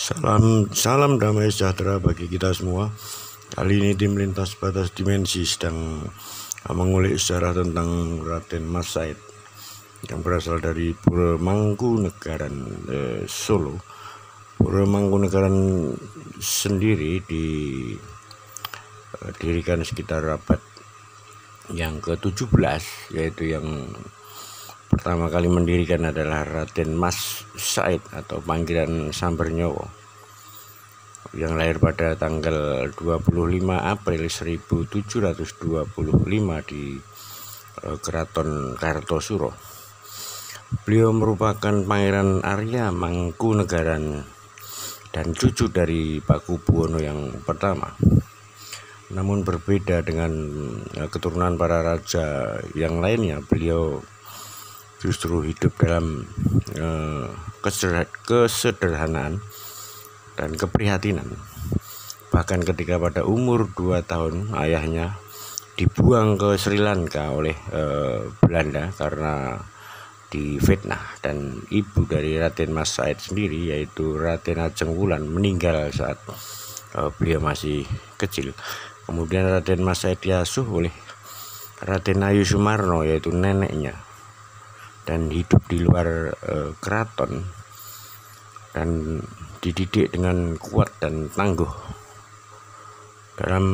Salam damai sejahtera bagi kita semua. Kali ini tim lintas batas dimensi sedang mengulik sejarah tentang Raden Mas Said yang berasal dari Pura Mangkunegaran, Solo. Pura Mangkunegaran sendiri didirikan sekitar abad yang ke-17, yaitu yang pertama kali mendirikan adalah Raden Mas Said atau panggilan Sambernyowo, yang lahir pada tanggal 25 April 1725 di Keraton Kartosuro. Beliau merupakan Pangeran Arya Mangkunegaran dan cucu dari Pakubuwono yang pertama. Namun berbeda dengan keturunan para raja yang lainnya, beliau justru hidup dalam kesederhanaan dan keprihatinan. Bahkan ketika pada umur 2 tahun ayahnya dibuang ke Sri Lanka oleh Belanda karena difitnah, dan ibu dari Raden Mas Said sendiri yaitu Raden Ajeng Wulan meninggal saat beliau masih kecil. Kemudian Raden Mas Said diasuh oleh Raden Ayu Sumarno yaitu neneknya, dan hidup di luar keraton dan dididik dengan kuat dan tangguh. Dalam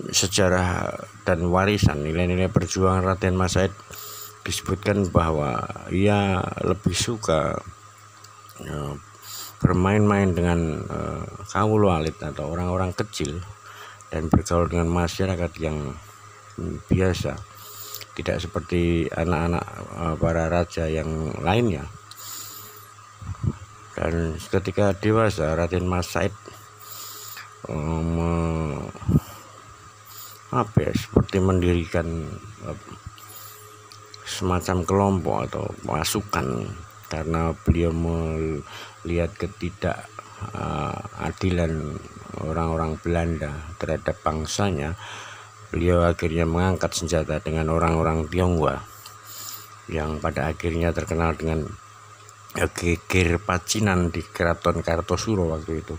sejarah dan warisan nilai-nilai perjuangan Raden Mas Said disebutkan bahwa ia lebih suka bermain-main dengan kaum alit atau orang-orang kecil dan bergaul dengan masyarakat yang biasa, tidak seperti anak-anak para raja yang lainnya. Dan ketika dewasa, Raden Mas Said seperti mendirikan semacam kelompok atau pasukan, karena beliau melihat ketidakadilan orang-orang Belanda terhadap bangsanya. Beliau akhirnya mengangkat senjata dengan orang-orang Tionghoa yang pada akhirnya terkenal dengan geger Pacinan di Keraton Kartosuro waktu itu.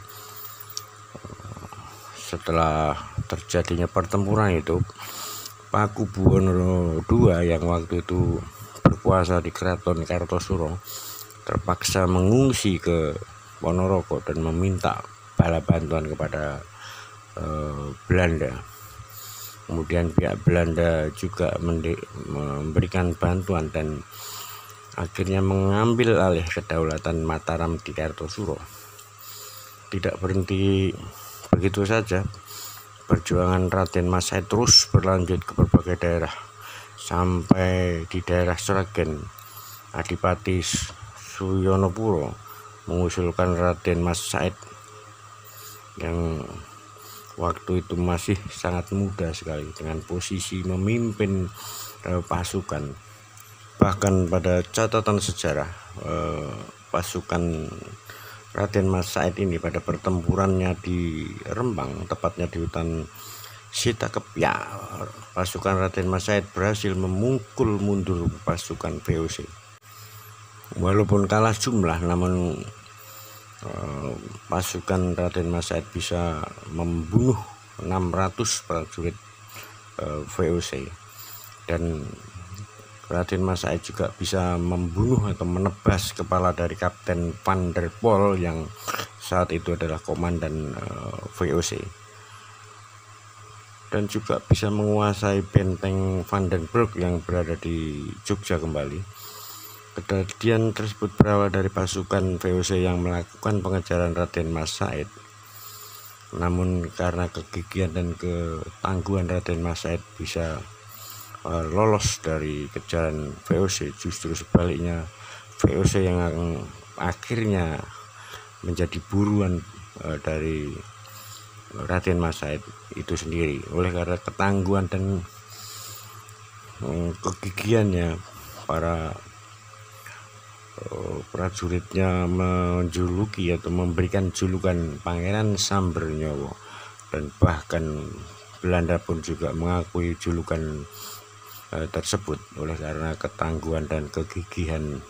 Setelah terjadinya pertempuran itu, Pakubuwono II yang waktu itu berkuasa di Keraton Kartosuro terpaksa mengungsi ke Ponorogo dan meminta bala bantuan kepada Belanda. Kemudian pihak Belanda juga memberikan bantuan dan akhirnya mengambil alih kedaulatan Mataram di Kartosuro. Tidak berhenti begitu saja, perjuangan Raden Mas Said terus berlanjut ke berbagai daerah. Sampai di daerah Sragen, Adipati Suyonopuro mengusulkan Raden Mas Said yang waktu itu masih sangat muda sekali dengan posisi memimpin pasukan. Bahkan pada catatan sejarah, pasukan Raden Mas Said ini pada pertempurannya di Rembang, tepatnya di hutan Sitakepya, pasukan Raden Mas Said berhasil memukul mundur pasukan VOC. Walaupun kalah jumlah, namun pasukan Raden Mas Said bisa membunuh 600 prajurit VOC, dan Raden Mas Said juga bisa membunuh atau menebas kepala dari Kapten Van der Pol yang saat itu adalah komandan VOC, dan juga bisa menguasai benteng Vandenberg yang berada di Jogja kembali. Kejadian tersebut berawal dari pasukan VOC yang melakukan pengejaran Raden Mas Said. Namun karena kegigihan dan ketangguhan Raden Mas Said bisa lolos dari kejaran VOC, justru sebaliknya VOC yang akhirnya menjadi buruan dari Raden Mas Said itu sendiri. Oleh karena ketangguhan dan kegigihannya, para prajuritnya menjuluki atau memberikan julukan Pangeran Sambernyowo, dan bahkan Belanda pun juga mengakui julukan tersebut oleh karena ketangguhan dan kegigihan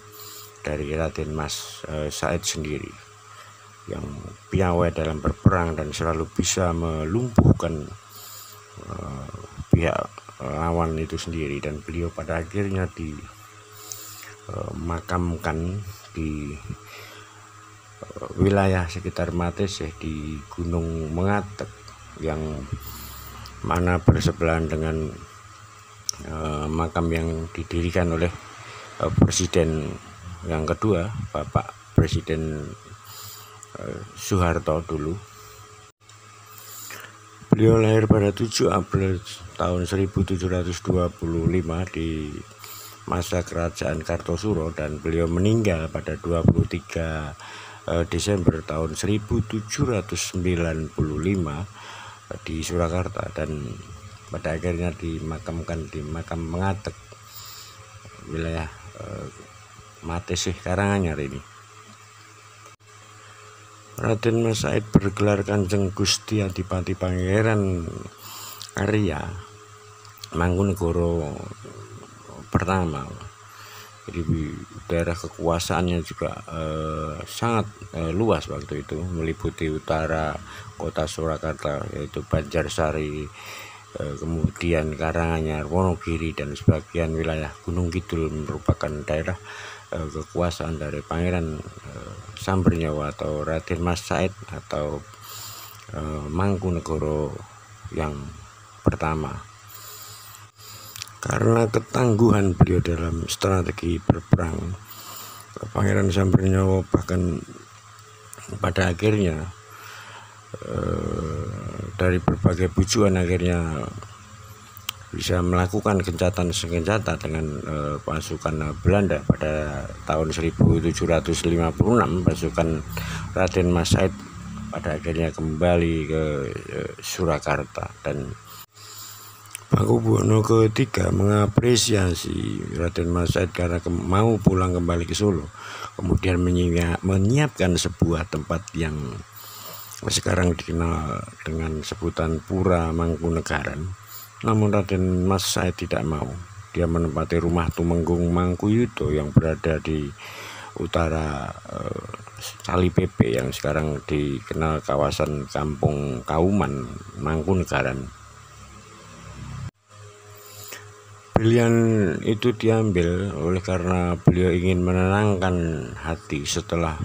dari Raden Mas Said sendiri. yang piawai dalam berperang dan selalu bisa melumpuhkan pihak lawan itu sendiri, dan beliau pada akhirnya dimakamkan di wilayah sekitar Mateseh di Gunung Mengatek, yang mana bersebelahan dengan makam yang didirikan oleh Presiden yang kedua, Bapak Presiden Soeharto dulu. Beliau lahir pada 7 April tahun 1725 di masa kerajaan Kartosuro, dan beliau meninggal pada 23 Desember tahun 1795 di Surakarta, dan pada akhirnya dimakamkan di makam Mengatek, wilayah Mateseh, Karanganyar ini. Raden Mas Said bergelar Kanjeng Gusti Adipati Pangeran Arya Mangkunegoro pertama. Jadi daerah kekuasaannya juga sangat luas waktu itu, meliputi utara kota Surakarta yaitu Banjarsari, kemudian Karanganyar, Wonogiri, dan sebagian wilayah Gunung Kidul merupakan daerah kekuasaan dari Pangeran Sambernyawa atau Raden Mas Said atau Mangkunegoro yang pertama. Karena ketangguhan beliau dalam strategi berperang, Pangeran Sambernyawa bahkan pada akhirnya dari berbagai bujuan akhirnya bisa melakukan gencatan senjata dengan pasukan Belanda. Pada tahun 1756 pasukan Raden Mas Said pada akhirnya kembali ke Surakarta, dan Pakubuwono III mengapresiasi Raden Mas Said karena mau pulang kembali ke Solo, kemudian menyiapkan sebuah tempat yang sekarang dikenal dengan sebutan Pura Mangkunegaran. Namun Raden Mas Said tidak mau. Dia menempati rumah Tumenggung Mangkuyudo yang berada di utara Cali PP yang sekarang dikenal kawasan Kampung Kauman, Mangkunegaran. Pilihan itu diambil oleh karena beliau ingin menenangkan hati setelah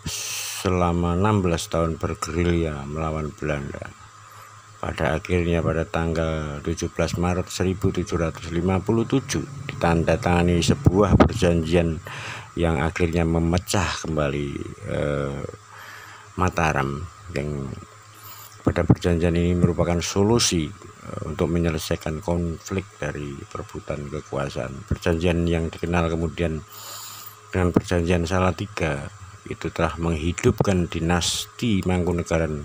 selama 16 tahun bergerilya melawan Belanda. Pada akhirnya pada tanggal 17 Maret 1757 ditandatangani sebuah perjanjian yang akhirnya memecah kembali Mataram, yang pada perjanjian ini merupakan solusi untuk menyelesaikan konflik dari perebutan kekuasaan. Perjanjian yang dikenal kemudian dengan Perjanjian Salatiga itu telah menghidupkan dinasti Mangkunegaran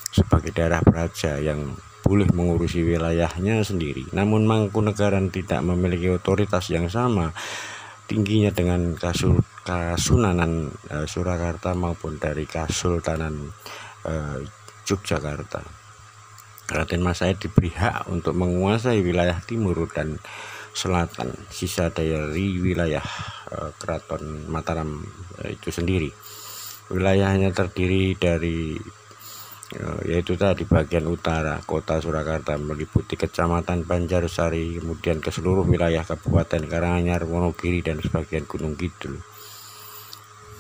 sebagai daerah praja yang boleh mengurusi wilayahnya sendiri. Namun Mangkunegaran tidak memiliki otoritas yang sama tingginya dengan Kasunanan Surakarta maupun dari Kasultanan Yogyakarta. Raden Mas Said diberi hak untuk menguasai wilayah timur dan selatan, sisa dari wilayah Keraton Mataram itu sendiri. Wilayahnya terdiri dari yaitu tadi bagian utara kota Surakarta meliputi kecamatan Banjarsari, kemudian ke seluruh wilayah Kabupaten Karanganyar, Wonogiri, dan sebagian Gunung Kidul.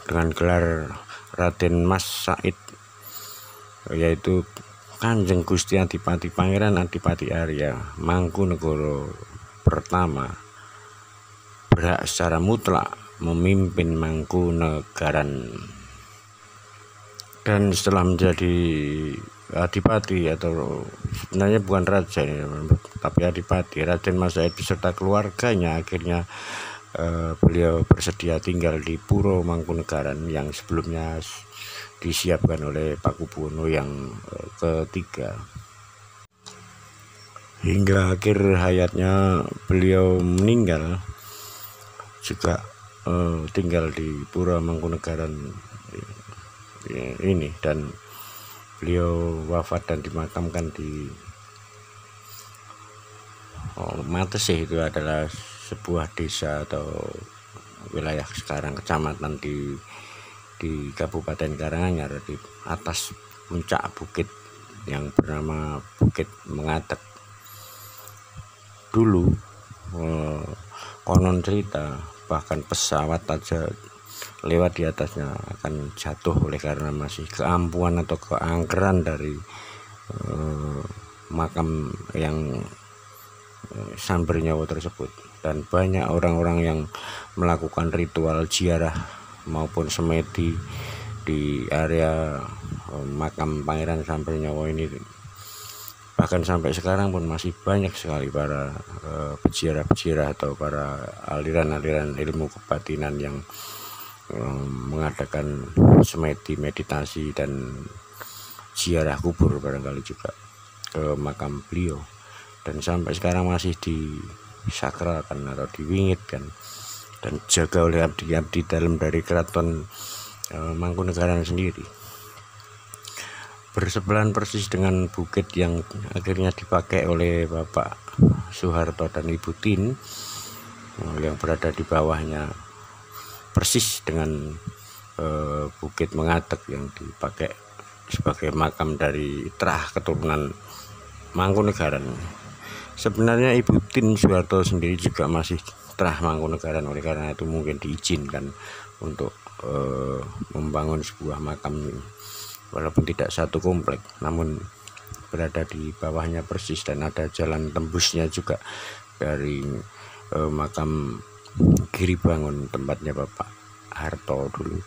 Dengan gelar Raden Mas Said yaitu Kanjeng Gusti Adipati Pangeran Adipati Arya Mangkunegoro pertama berhak secara mutlak memimpin Mangkunegaran. Dan setelah menjadi adipati, atau sebenarnya bukan raja tapi adipati, Raden Mas Said beserta keluarganya akhirnya beliau bersedia tinggal di Puro Mangkunegaran yang sebelumnya disiapkan oleh Pakubuwono yang ketiga. Hingga akhir hayatnya beliau meninggal juga tinggal di Puro Mangkunegaran ini, dan beliau wafat dan dimakamkan di Mateseh. Itu adalah sebuah desa atau wilayah sekarang kecamatan di di Kabupaten Karanganyar, di atas puncak bukit yang bernama Bukit Mengatek. Dulu konon cerita bahkan pesawat aja lewat di atasnya akan jatuh oleh karena masih keampuhan atau keangkeran dari makam yang Samber Nyawa tersebut. Dan banyak orang-orang yang melakukan ritual ziarah maupun semedi di area makam Pangeran Samber Nyawa ini. Bahkan sampai sekarang pun masih banyak sekali para peziarah-peziarah atau para aliran-aliran ilmu kebatinan yang mengadakan semedi, meditasi, dan ziarah kubur barangkali juga ke makam beliau. Dan sampai sekarang masih disakralkan atau diwingitkan dan jaga oleh abdi-abdi dalam dari keraton Mangkunegaran sendiri. Bersebelahan persis dengan bukit yang akhirnya dipakai oleh Bapak Soeharto dan Ibu Tin, yang berada di bawahnya persis dengan Bukit Mengatek yang dipakai sebagai makam dari terah keturunan Mangkunegaran. Sebenarnya Ibu Tin Soeharto sendiri juga masih terah Mangkunegaran, oleh karena itu mungkin diizinkan untuk membangun sebuah makam walaupun tidak satu komplek, namun berada di bawahnya persis, dan ada jalan tembusnya juga dari makam Giribangun tempatnya Bapak Harto dulu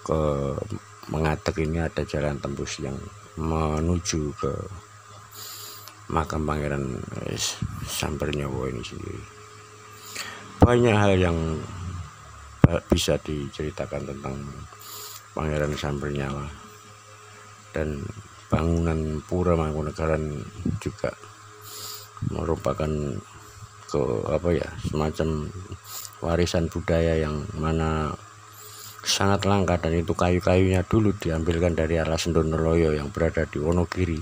ke Mengatek. Ini ada jalan tembus yang menuju ke makam Pangeran Samber Nyawa ini sendiri. Banyak hal yang bisa diceritakan tentang Pangeran Samber Nyawa, dan bangunan Pura Mangkunegaran juga merupakan semacam warisan budaya yang mana sangat langka, dan itu kayu-kayunya dulu diambilkan dari Alas Donoloyo yang berada di Wonogiri,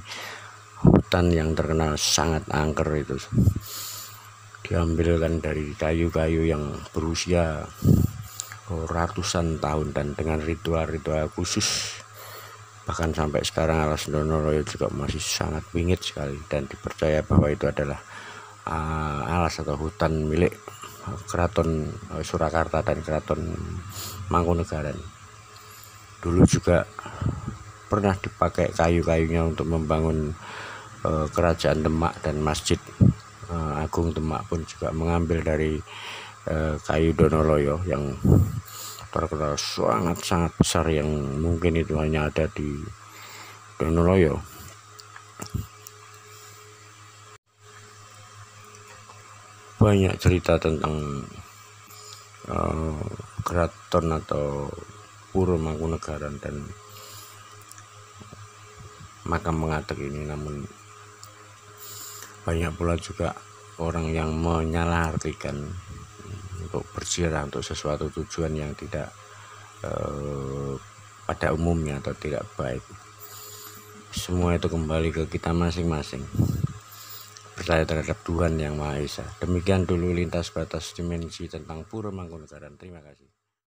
hutan yang terkenal sangat angker. Itu diambilkan dari kayu-kayu yang berusia ratusan tahun dan dengan ritual-ritual khusus. Bahkan sampai sekarang Alas Donoloyo juga masih sangat wingit sekali, dan dipercaya bahwa itu adalah alas atau hutan milik Keraton Surakarta dan Keraton Mangkunegaran. Dulu juga pernah dipakai kayu-kayunya untuk membangun Kerajaan Demak, dan Masjid Agung Demak pun juga mengambil dari kayu Donoloyo yang terkenal sangat-sangat besar, yang mungkin itu hanya ada di Donoloyo. Banyak cerita tentang keraton atau Pura Mangkunegaran dan makam Mengatek ini, namun banyak pula juga orang yang menyalahartikan untuk berziarah untuk sesuatu tujuan yang tidak pada umumnya atau tidak baik. Semua itu kembali ke kita masing-masing, percaya terhadap Tuhan Yang Maha Esa. Demikian dulu lintas batas dimensi tentang Pura Mangkunegaran. Terima kasih.